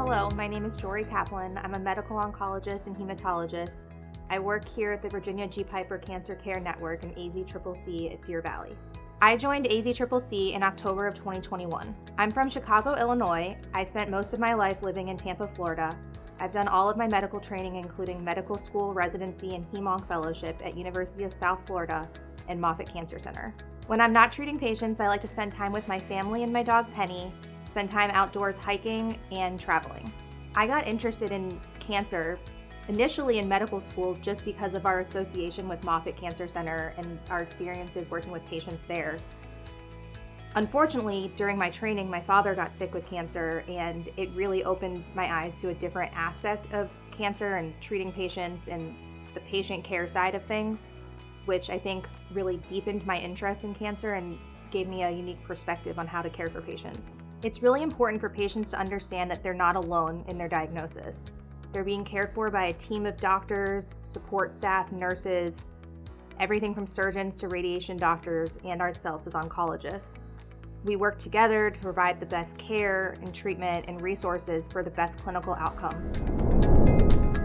Hello, my name is Jori Kaplan. I'm a medical oncologist and hematologist. I work here at the Virginia G. Piper Cancer Care Network and AZCCC at Deer Valley. I joined AZCCC in October of 2021. I'm from Chicago, Illinois. I spent most of my life living in Tampa, Florida. I've done all of my medical training, including medical school, residency, and hem-onc fellowship at University of South Florida and Moffitt Cancer Center. When I'm not treating patients, I like to spend time with my family and my dog Penny, spend time outdoors hiking and traveling. I got interested in cancer initially in medical school just because of our association with Moffitt Cancer Center and our experiences working with patients there. Unfortunately, during my training, my father got sick with cancer, and it really opened my eyes to a different aspect of cancer and treating patients and the patient care side of things, which I think really deepened my interest in cancer and gave me a unique perspective on how to care for patients. It's really important for patients to understand that they're not alone in their diagnosis. They're being cared for by a team of doctors, support staff, nurses, everything from surgeons to radiation doctors, and ourselves as oncologists. We work together to provide the best care and treatment and resources for the best clinical outcome.